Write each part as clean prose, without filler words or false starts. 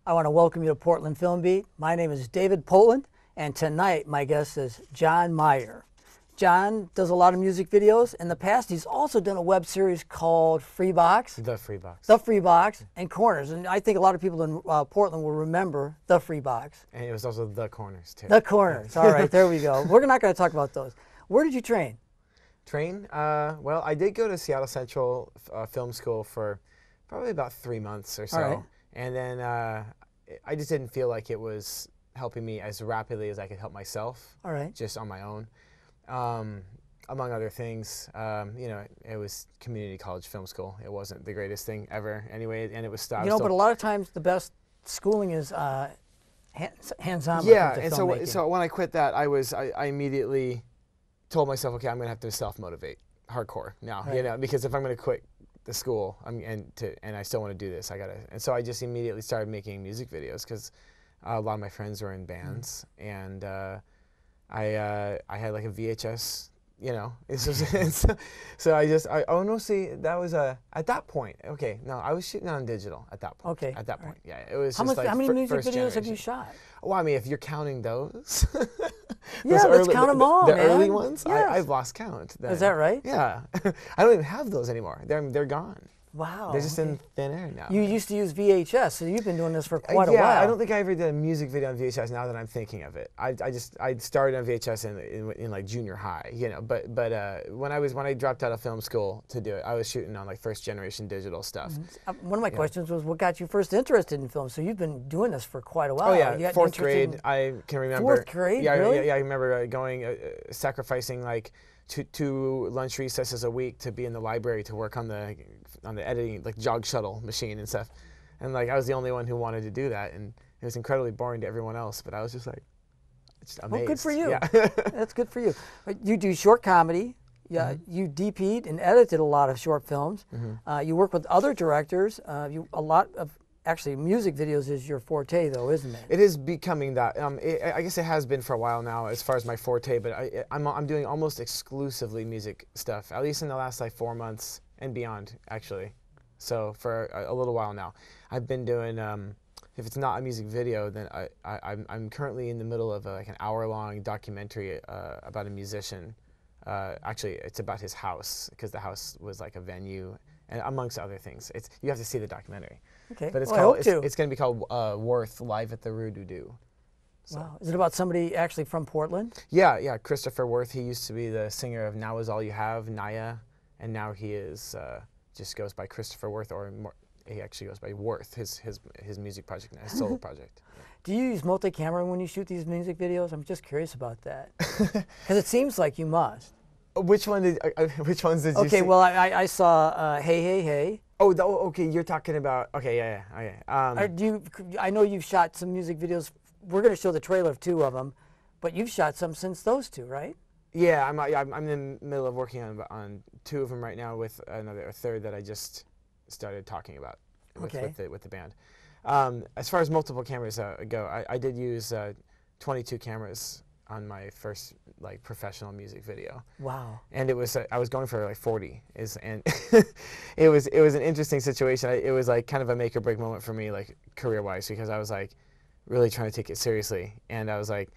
I want to welcome you to Portland Film Beat. My name is David Poland, and tonight my guest is John Meyer. John does a lot of music videos. In the past, he's also done a web series called Freebox. The Freebox. The Freebox and Corners. And I think a lot of people in Portland will remember The Freebox. And it was also The Corners, too. The Corners. All right, there we go. We're not going to talk about those. Where did you train? Train? Well, I did go to Seattle Central Film School for probably about 3 months or so. All right. And then I just didn't feel like it was helping me as rapidly as I could help myself. All right. Just on my own. Among other things, you know, it was community college film school. It wasn't the greatest thing ever anyway, and it was stopped. You know, but a lot of times the best schooling is hands-on. Yeah, and so when I quit that, I immediately told myself, okay, I'm going to have to self-motivate hardcore now, Right. you know, because if I'm going to quit the school and I still want to do this, I got to. And so I just immediately started making music videos because a lot of my friends were in bands, and I had like a VHS, you know. Oh no, see, that was at that point. Okay, no, I was shooting on digital at that point. Okay. At that point, yeah, it was How just like many music first videos have generation. you shot? Well, I mean, if you're counting those. Yeah, let's count them all, the man. early ones, Yes. I've lost count. Is that right? Yeah, I don't even have those anymore. They're gone. Wow. They're just in thin air now. You used to use VHS, so you've been doing this for quite a Yeah, while. I don't think I ever did a music video on VHS. Now that I'm thinking of it, I started on VHS in like junior high, you know. But when I dropped out of film school to do it, I was shooting on like first generation digital stuff. One of my questions was, what got you first interested in film? So you've been doing this for quite a while. Oh You yeah, got fourth interested grade. I can remember. Fourth grade, Yeah, really? yeah, I remember going sacrificing like two lunch recesses a week to be in the library to work on the editing, like jog shuttle machine and stuff. And like I was the only one who wanted to do that, and it was incredibly boring to everyone else. But I was just like, just amazed. Well, good for you. Yeah. That's good for you. You do short comedy. Yeah, you DP'd and edited a lot of short films. You work with other directors. A lot of actually music videos is your forte, though, isn't it? It is becoming that. I guess it has been for a while now, as far as my forte. But I'm doing almost exclusively music stuff, at least in the last like 4 months and beyond, actually. So for a little while now, I've been doing. If it's not a music video, then I'm currently in the middle of like an hour-long documentary about a musician. Actually, it's about his house, because the house was like a venue, and amongst other things. You have to see the documentary. Okay. But it's well, called. It's going to be called Worth Live at the Roo-Doo-Doo. So. Wow. Is it about somebody actually from Portland? Yeah, Christopher Worth. He used to be the singer of Now Is All You Have, Naya, and now he is just goes by Christopher Worth, or he actually goes by Worth. His music project, his solo project. Do you use multi-camera when you shoot these music videos? I'm just curious about that, because it seems like you must. Which ones did you see? Okay, well, I saw Hey Hey Hey. Oh, okay. You're talking about. Okay, yeah. Okay. I know you've shot some music videos. We're going to show the trailer of 2 of them, but you've shot some since those 2, right? Yeah, I'm in the middle of working on 2 of them right now, with a third that I just started talking about with the band. As far as multiple cameras go, I did use 22 cameras on my first like professional music video. Wow. And it was I was going for like 40, and it was an interesting situation. It was like kind of a make or break moment for me, like career-wise, because I was like really trying to take it seriously, and I was like,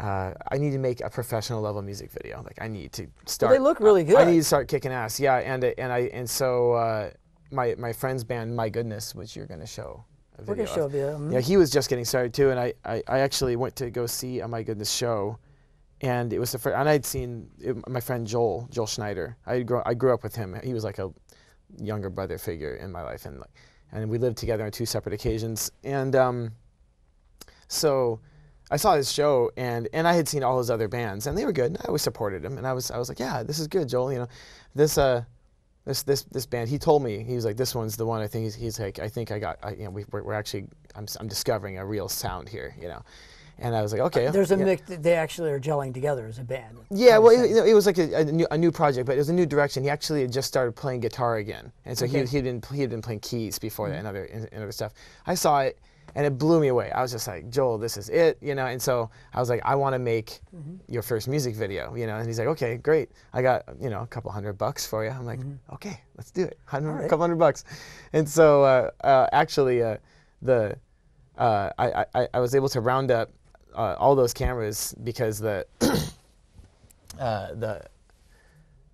I need to make a professional level music video. Like I need to start. Well, they look really good. I need to start kicking ass. Yeah, and so my friend's band, My Goodness, which you're going to show. We're going to show a video. Yeah, he was just getting started too, and I actually went to go see a My Goodness show, and it was the first. And I'd seen my friend Joel Schneider. I grew up with him. He was like a younger brother figure in my life, and we lived together on 2 separate occasions. And so I saw his show, and I had seen all his other bands, and they were good. And I always supported him, and I was like, yeah, this is good, Joel. You know, this band. He told me, he was like, this one's the one. I think he's like, I think we're actually, I'm discovering a real sound here, you know. And I was like, okay. There's a mix. They actually are gelling together as a band. Yeah, well, it was like a new project, but it was a new direction. He actually had just started playing guitar again, and so he had been playing keys before that and other stuff. I saw it, and it blew me away. I was just like, Joel, this is it, you know. And so I was like, I want to make your first music video, you know. And he's like, okay, great. I got a couple $100 for you. I'm like, okay, let's do it. A couple $100. And so actually the I was able to round up all those cameras because the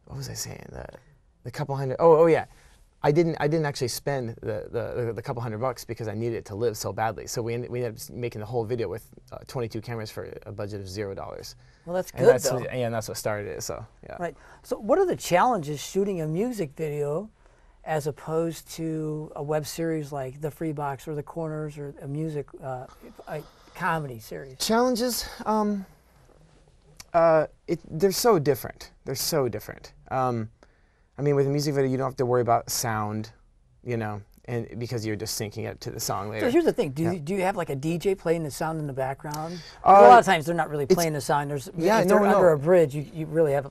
what was I saying, the couple hundred, oh yeah, I didn't actually spend the couple $100 because I needed it to live so badly. So we ended up making the whole video with 22 cameras for a budget of $0. Well, that's good, though. And that's what started it. So yeah. Right. So what are the challenges shooting a music video as opposed to a web series like The Free Box or The Corners or a music a comedy series? Challenges? They're so different. They're so different. I mean, with a music video, you don't have to worry about sound, you know, and because you're just syncing it to the song later. So here's the thing: do you have like a DJ playing the sound in the background? A lot of times they're not really playing the sound. There's if they're under a bridge, you really have.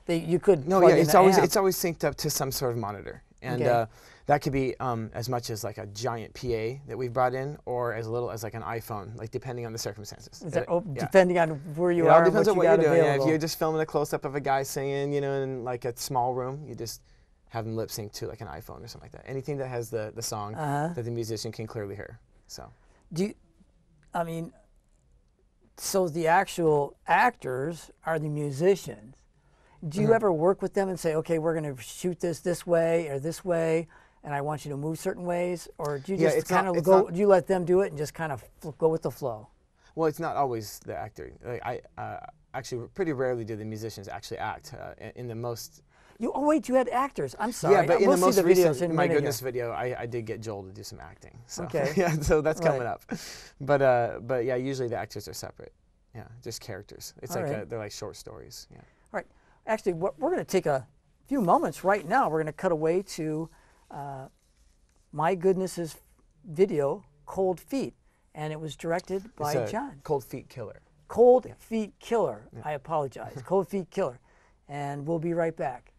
You could no, plug yeah, in it's the always amp. it's always synced up to some sort of monitor, and that could be as much as like a giant PA that we've brought in, or as little as like an iPhone, like depending on the circumstances. Is that, depending on where you are and what you got available. Yeah, if you're just filming a close up of a guy singing, you know, in like a small room, you just have them lip sync to like an iPhone or something like that. Anything that has the song that the musician can clearly hear. So. I mean, so the actual actors are the musicians. Do you ever work with them and say, okay, we're going to shoot this way or this way, and I want you to move certain ways? Or do you just kind of go, do you let them do it and just kind of go with the flow? Well, it's not always the actor. Like, I actually pretty rarely do the musicians actually act. In the most... Oh wait, you had actors. I'm sorry. Yeah, but in the most recent My Goodness video, I did get Joel to do some acting. So. Okay. Yeah, so that's coming up. But yeah, usually the actors are separate. Yeah, just characters. It's they're like short stories. Yeah. All right. Actually, we're going to take a few moments right now. We're going to cut away to My Goodness's video, Cold Feet, and it was directed by John. Cold Feet Killer. Cold Feet Killer. Yeah. I apologize. Cold Feet Killer. And we'll be right back.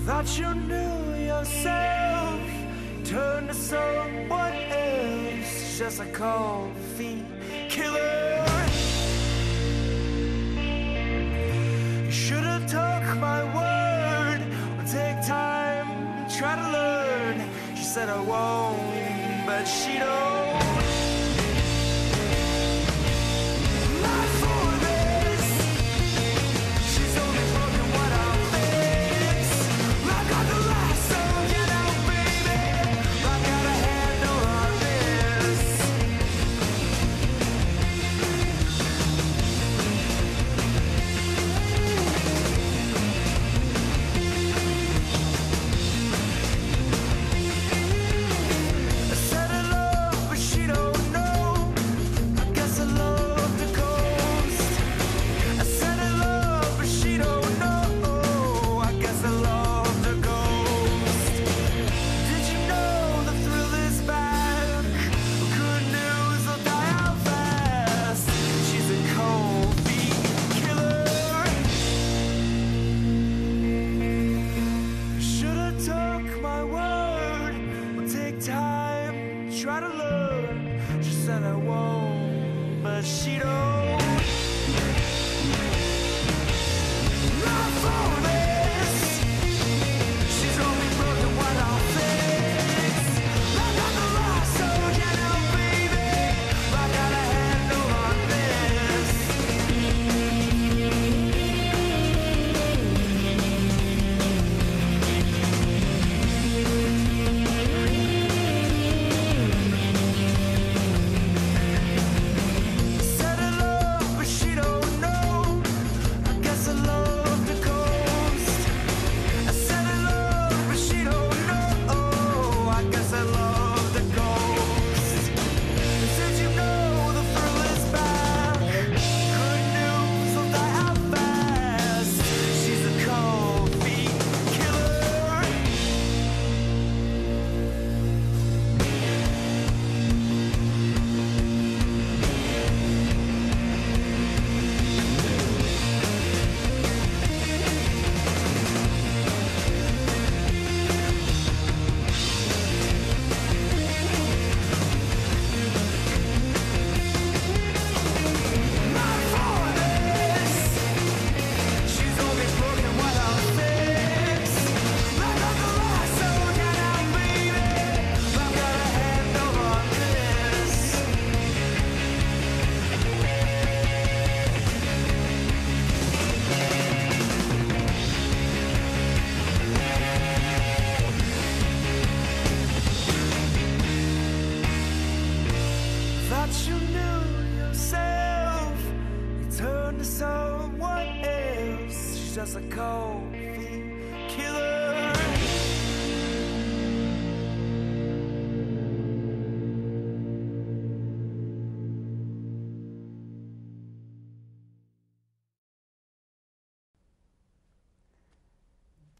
Thought you knew yourself, turn to someone else, just a cold feet killer. You should have took my word, would take time, try to learn. She said I won't, but she don't. Set it up. thought you knew yourself, you turned to someone else. She's just a cold feet killer.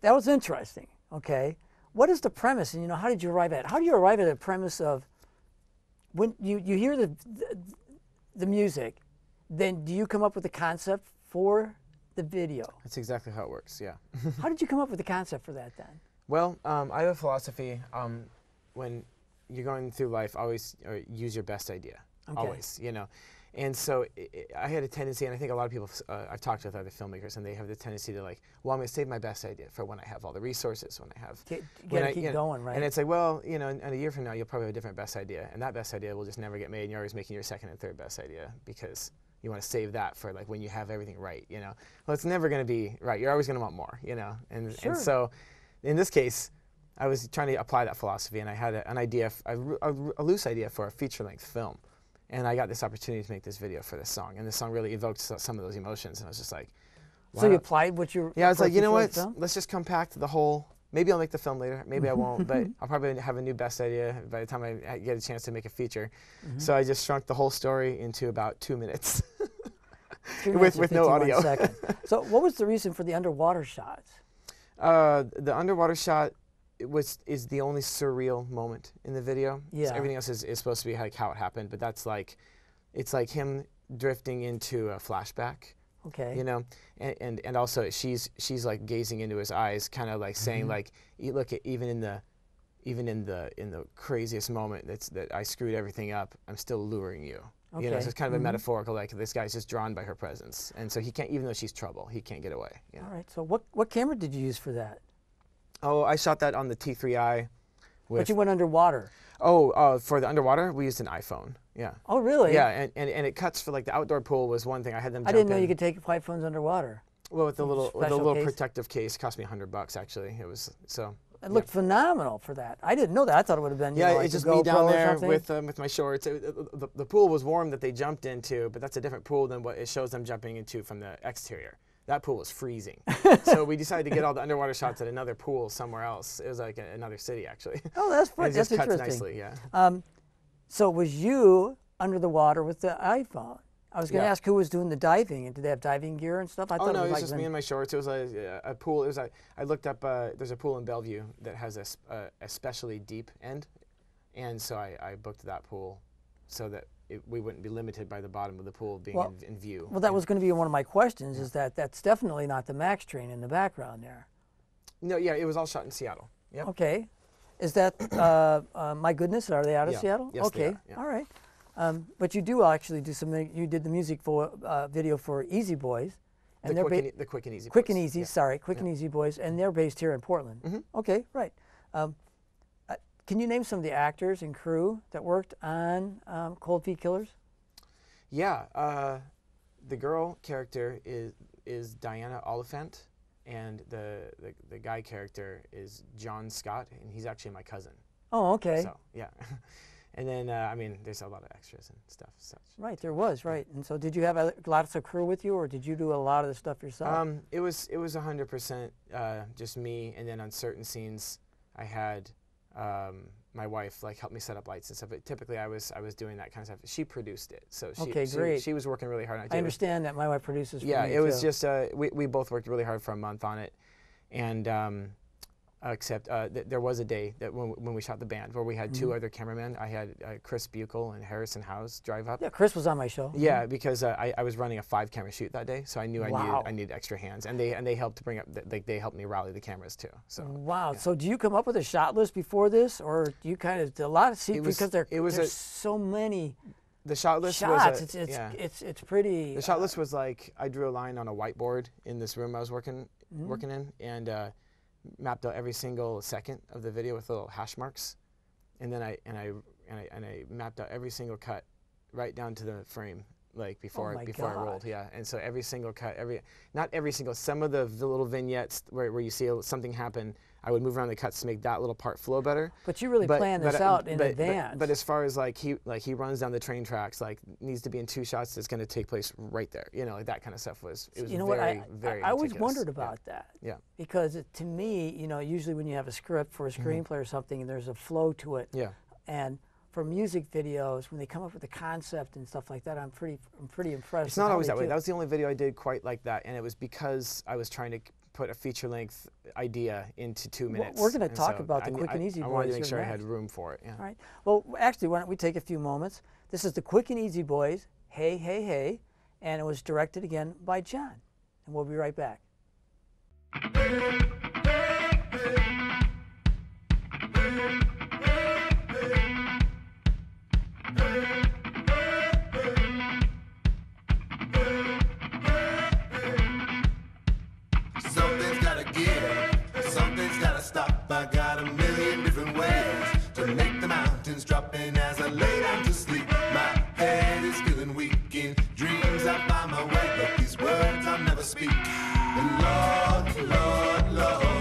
That was interesting. Okay, what is the premise, and you know, how did you arrive at? How do you arrive at a premise of when you hear the music, then do you come up with the concept for the video? That's exactly how it works. Yeah. How did you come up with the concept for that then? Well, I have a philosophy. When you're going through life, always use your best idea. Okay. Always, you know. And so I had a tendency, and I think a lot of people, I've talked with other filmmakers, and they have the tendency to like, well, I'm going to save my best idea for when I have all the resources, when I have. You gotta keep going, right? And it's like, well, you know, in a year from now, you'll probably have a different best idea, and that best idea will just never get made, and you're always making your second and third best idea because you want to save that for like when you have everything right, you know. Well, it's never going to be right. You're always going to want more, you know. And so, in this case, I was trying to apply that philosophy, and I had an idea, a loose idea for a feature-length film. And I got this opportunity to make this video for this song, and this song really evoked some of those emotions. And I was just like, wow. So you applied what you? Yeah, I was like, you know what? Let's just compact the whole. Maybe I'll make the film later. Maybe I won't, but I'll probably have a new best idea by the time I get a chance to make a feature. So I just shrunk the whole story into about 2 minutes, with no audio. So what was the reason for the underwater shots? The underwater shot is the only surreal moment in the video. Yeah. So everything else is supposed to be like how it happened, but that's like, it's like him drifting into a flashback. Okay. You know, and also she's like gazing into his eyes, kind of like saying like, look, even in the craziest moment that I screwed everything up, I'm still luring you. Okay. You know, so it's kind of a metaphorical, like this guy's just drawn by her presence, and so he can't, even though she's trouble, he can't get away. You know? All right. So what camera did you use for that? Oh, I shot that on the T3i. But you went underwater. Oh, for the underwater, we used an iPhone. Yeah. Oh, really? Yeah, and it cuts for like the outdoor pool was one thing. I had them. I didn't know you could take iPhones underwater. Well, with the little case? protective case, cost me $100 actually. It was so. It looked phenomenal for that. I didn't know that. I thought it would have been. Yeah, like it's just GoPro me down there or with my shorts. The pool was warm that they jumped into, but that's a different pool than what it shows them jumping into from the exterior. That pool was freezing. So we decided to get all the underwater shots at another pool somewhere else. It was like another city, actually. Oh, that's fun. It just That's cuts interesting. nicely, yeah. So it was you under the water with the iPhone? I was going to ask who was doing the diving, and did they have diving gear and stuff? I thought no, it was it was just me and my shorts. It was a pool. It was I looked up. There's a pool in Bellevue that has a especially deep end, and so I booked that pool, so that we wouldn't be limited by the bottom of the pool being in view. Well, that was going to be one of my questions. Is that's definitely not the Max train in the background there? No, yeah, it was all shot in Seattle. Yep. Okay, is that My Goodness? Are they out of Seattle? Yes, okay, they are, yeah. all right. But you do actually do some. You did the music for video for Easy Boys, and the Quick and Easy. Quick Boys. and Easy. Yeah. Sorry, Quick and Easy Boys, and they're based here in Portland. Okay, right. Can you name some of the actors and crew that worked on Cold Feet Killers? Yeah, the girl character is Diana Oliphant, and the guy character is John Scott, and he's actually my cousin. Oh, okay. So yeah, and then I mean, there's a lot of extras and stuff. Such. Right, there was right. And so, did you have lots of crew with you, or did you do a lot of the stuff yourself? It was 100% just me, and then on certain scenes, I had my wife like help me set up lights and stuff. But typically, I was doing that kind of stuff. She produced it, so she was working really hard on it. I understand that my wife produces. For yeah, me it was too. just we both worked really hard for a month on it, and except there was a day that when we shot the band where we had two other cameramen. I had Chris Buechel and Harrison House drive up. Yeah, Chris was on my show. Yeah, because I was running a 5-camera shoot that day, so I knew I needed extra hands, and they helped to bring up they helped me rally the cameras too. So wow. Yeah. So do you come up with a shot list before this, or do you kind of a lot of because there's so many. The shot list shots. was it's pretty. The shot list was like I drew a line on a whiteboard in this room I was working in, and mapped out every single second of the video with little hash marks, and then I mapped out every single cut right down to the frame, like before I rolled. Yeah, and so every single cut, not every single, some of the little vignettes where you see something happen, I would move around the cuts to make that little part flow better. But you really plan this out in advance. But as far as like he runs down the train tracks, like needs to be in 2 shots that's going to take place right there. You know, like that kind of stuff was you know very, what, very I always meticulous. wondered about that. Yeah. Because to me, you know, usually when you have a script for a screenplay or something, and there's a flow to it. Yeah. And for music videos, when they come up with a concept and stuff like that, I'm pretty impressed. It's not always that way. That was the only video I did quite like that, and it was because I was trying to put a feature-length idea into 2 minutes. We're going to talk about the Quick and Easy Boys. I wanted to make sure I had room for it. Yeah. All right. Well, actually, why don't we take a few moments? This is the Quick and Easy Boys, Hey, Hey, Hey, and it was directed again by John. And we'll be right back. Something's gotta give, something's gotta stop. I got a million different ways to make the mountains drop. And as I lay down to sleep, my head is feeling weak. In dreams I find my way, but these words I'll never speak. And Lord, Lord, Lord,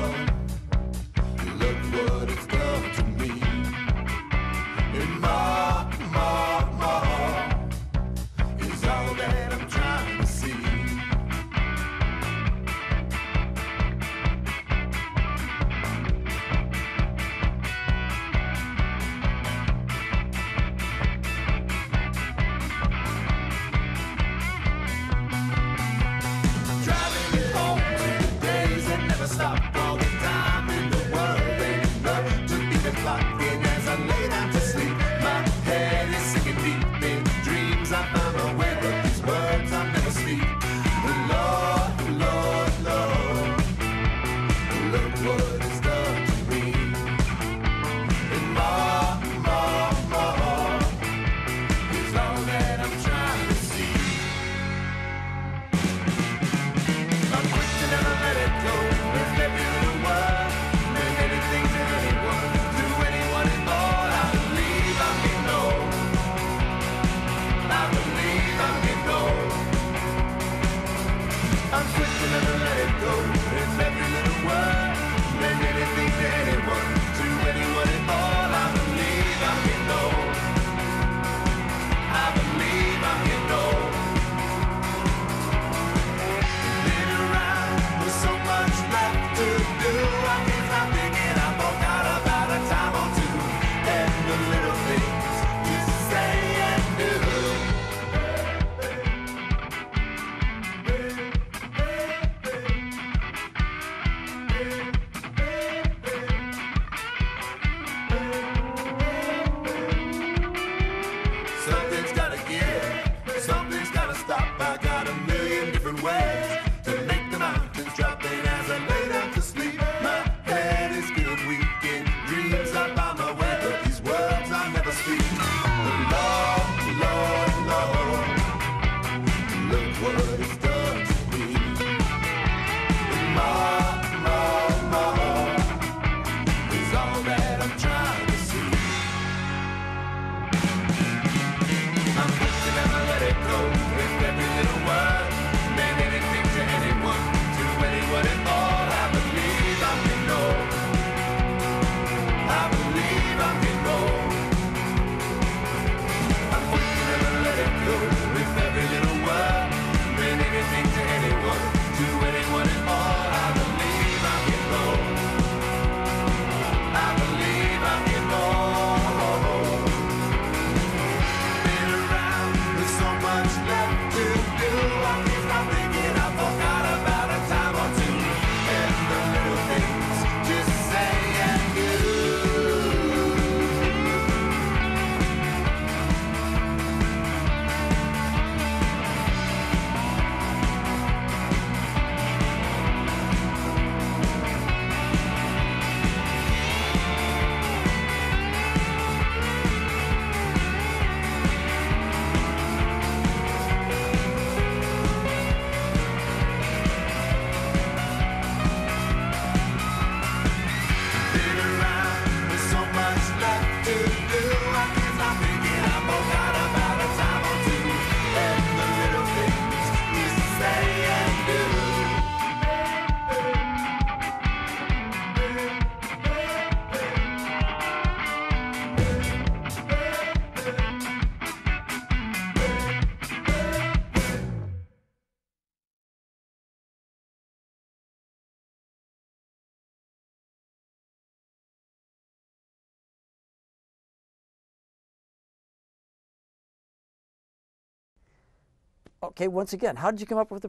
Okay, once again, how did you come up with the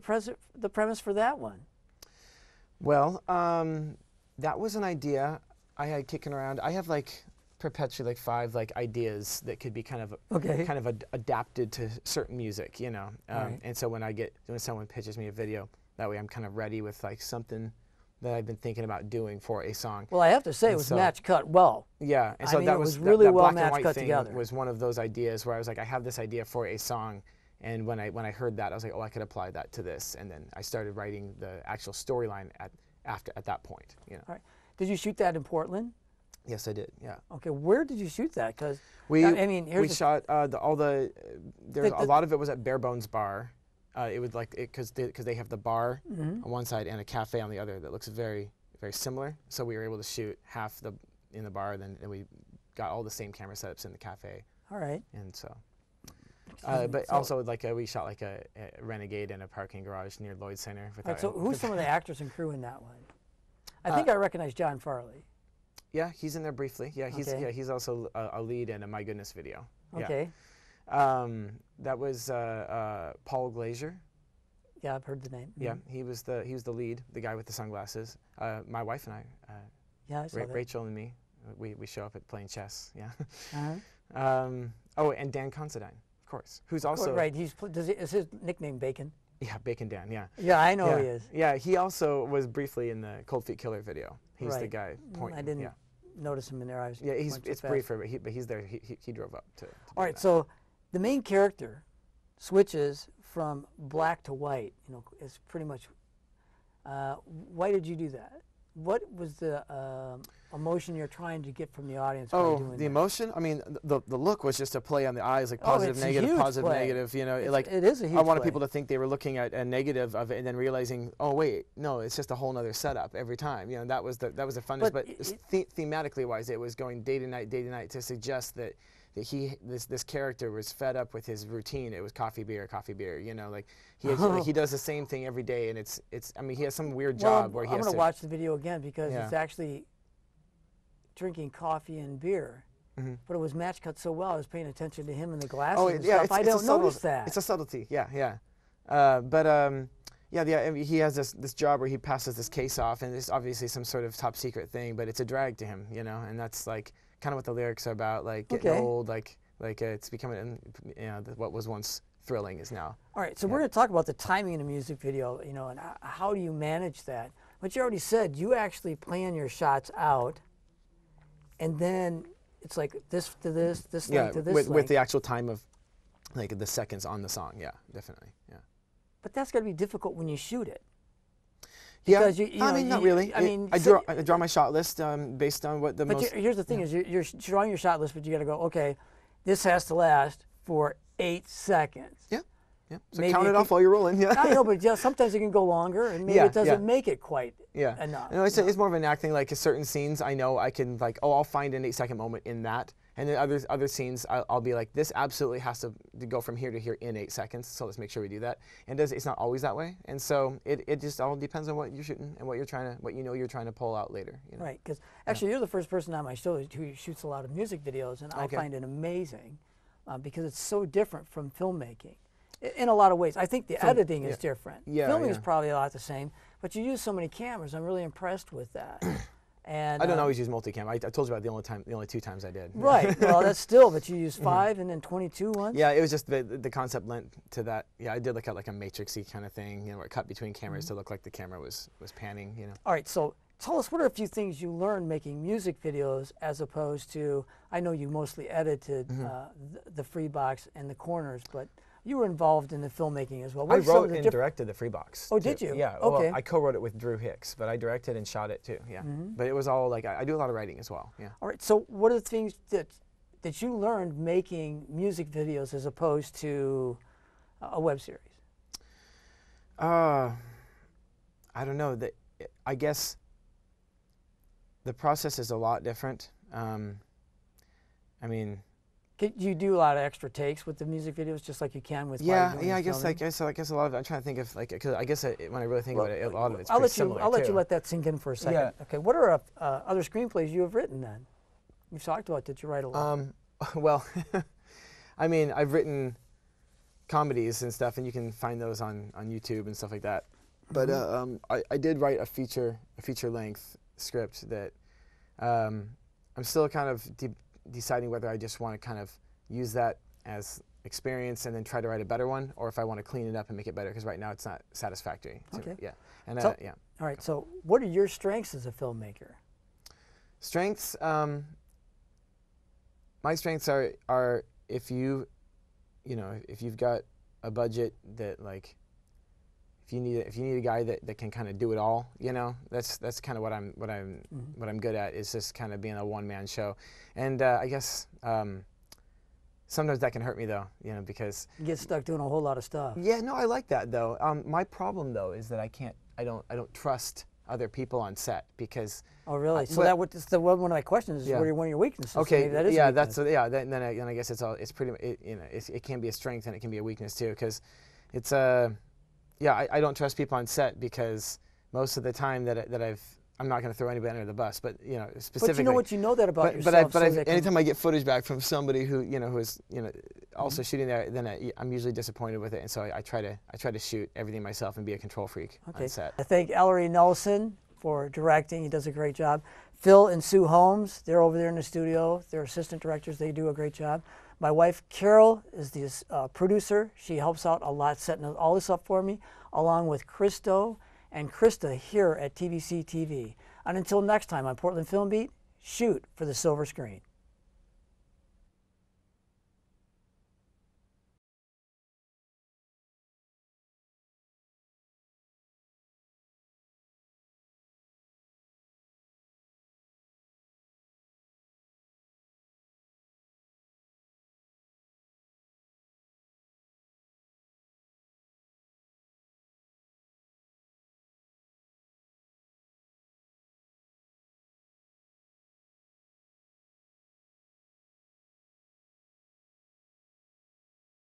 premise for that one? Well, that was an idea I had kicking around. I have like perpetually like 5 like ideas that could be kind of adapted to certain music, you know. Right. And so when someone pitches me a video, that way I'm kind of ready with like something that I've been thinking about doing for a song. Well, I have to say it was match cut well. Yeah, and so I mean, that it was really that well black and match white cut thing together. was one of those ideas where I was like, I have this idea for a song, and when I heard that, I was like, oh, I could apply that to this, and then I started writing the actual storyline at that point. You know. All right. Did you shoot that in Portland? Yes, I did. Yeah. Okay, where did you shoot that? Because I mean, we shot a lot of it was at Bare Bones Bar. It was like because they have the bar on one side and a cafe on the other that looks very very similar. So we were able to shoot half in the bar, then we got all the same camera setups in the cafe. All right. And so. But also, like we shot like a Renegade in a parking garage near Lloyd Center. All right, so who's some of the actors and crew in that one? I think I recognize John Farley. Yeah, he's in there briefly. Yeah, he's also a lead in a My Goodness video. Okay. Yeah. That was Paul Glazier. Yeah, I've heard the name. Yeah, he was the lead, the guy with the sunglasses. My wife and I, yeah, I saw that. Rachel and me, we show up at playing chess. Yeah. Uh-huh. And Dan Considine, of course, who's also right. Is his nickname Bacon? Yeah, Bacon Dan. Yeah. Yeah, I know he is. Yeah, he also was briefly in the Cold Feet Killer video. He's the Right. guy pointing. I didn't notice him in there. I was it's briefer, but he's there. He drove up to All right, so the main character switches from black to white. You know, it's pretty much. Why did you do that? What was the emotion you're trying to get from the audience by doing that? The emotion? I mean, the look was just a play on the eyes, like positive, it's a negative, huge positive, play. negative. You know, It is a huge I wanted play. people to think they were looking at a negative of it, and then realizing, oh wait, no, it's just a whole other setup every time. You know, that was the funness. But thematically wise, it was going day to night to suggest that this character was fed up with his routine. It was coffee beer. You know, like he does the same thing every day, and it's. I mean, he has some weird job where he I'm has going to to watch the video again because Yeah. it's actually drinking coffee and beer. But it was match cut so well. I was paying attention to him and the glasses and stuff. I don't notice that. It's a subtlety. Yeah. I mean, he has this job where he passes this case off, and it's obviously some sort of top secret thing, but it's a drag to him, you know, and that's like kind of what the lyrics are about, like getting old, like it's becoming, you know, what was once thrilling is now. All right, so we're going to talk about the timing in a music video, you know, and how do you manage that? But you already said you actually plan your shots out, and then it's like this to this, this length to this length. With the actual time of like the seconds on the song, yeah, definitely, yeah. But that's got to be difficult when you shoot it. Yeah, Because you know, I mean, not really. I draw my shot list based on what the But most. here's the thing: is you're drawing your shot list, but you got to go. Okay, this has to last for 8 seconds. Yeah. So Maybe count it it off while you're rolling. Yeah. I know, but sometimes it can go longer, and maybe it doesn't make it quite enough. No, it's more of an acting. Like certain scenes, I know I can like, I'll find an 8-second moment in that, and then other scenes, I'll be like, this absolutely has to go from here to here in 8 seconds. So let's make sure we do that. And it's not always that way, and so it just all depends on what you're shooting and what you're trying to pull out later. You know? Right, because actually you're the first person on my show who shoots a lot of music videos, and I find it amazing because it's so different from filmmaking. In a lot of ways. I think the editing is different. Yeah, Filming is probably a lot the same, but you use so many cameras. I'm really impressed with that. And I don't always use multicam. I told you about the only 2 times I did. Right. Well, that's still, but you use 5 and then 22 once. Yeah, it was just the concept lent to that. Yeah, I did like a matrixy kind of thing, you know, where it cut between cameras to look like the camera was panning, you know. All right, so tell us, what are a few things you learned making music videos as opposed to, I know you mostly edited the free box and the corners, but you were involved in the filmmaking as well. I wrote and directed the free box. Oh, too. did you? Yeah. Okay. Well, I co-wrote it with Drew Hicks, but I directed and shot it too. Yeah. But it was all like I do a lot of writing as well. Yeah. All right. So what are the things that you learned making music videos as opposed to a web series? I don't know. I guess the process is a lot different. I mean. You do a lot of extra takes with the music videos, just like you can with I guess a lot of it. I'm trying to think of because I guess when I really think about it, a lot of it's pretty similar. I'll let you let that sink in for a second. Yeah. Okay. What are other screenplays you have written then? You've talked about that you write a lot. Well, I mean, I've written a comedies and stuff, and you can find those on YouTube and stuff like that. But I did write a feature length script that I'm still kind of deciding whether I just want to kind of use that as experience and then try to write a better one, or if I want to clean it up and make it better, because right now it's not satisfactory. Okay. Yeah. And So, yeah. All right. So, what are your strengths as a filmmaker? Strengths. My strengths are if you've got a budget that, like, if you need a guy that can kind of do it all, that's kind of what I'm good at, is just kind of being a one-man show. And I guess sometimes that can hurt me, though, because You get stuck doing a whole lot of stuff. yeah, no, I like that, though. My problem, though, is that I don't trust other people on set, because Oh, really? So but- that's one of my questions. Is Yeah. what are one of your weaknesses? So okay, maybe that is a yeah, weakness. then I guess it's pretty, it can be a strength and it can be a weakness too, because it's I don't trust people on set, because most of the time I'm not going to throw anybody under the bus, but specifically. But you know what? You know that about But yourself. so that can- anytime I get footage back from somebody who is also shooting there, then I'm usually disappointed with it, and so I try to shoot everything myself and be a control freak on set. I thank Ellery Nelson for directing. He does a great job. Phil and Sue Holmes, they're over there in the studio. They're assistant directors. They do a great job. My wife, Carol, is the producer. She helps out a lot setting all this up for me, along with Christo and Krista here at TVC TV. And until next time on Portland Film Beat, shoot for the silver screen.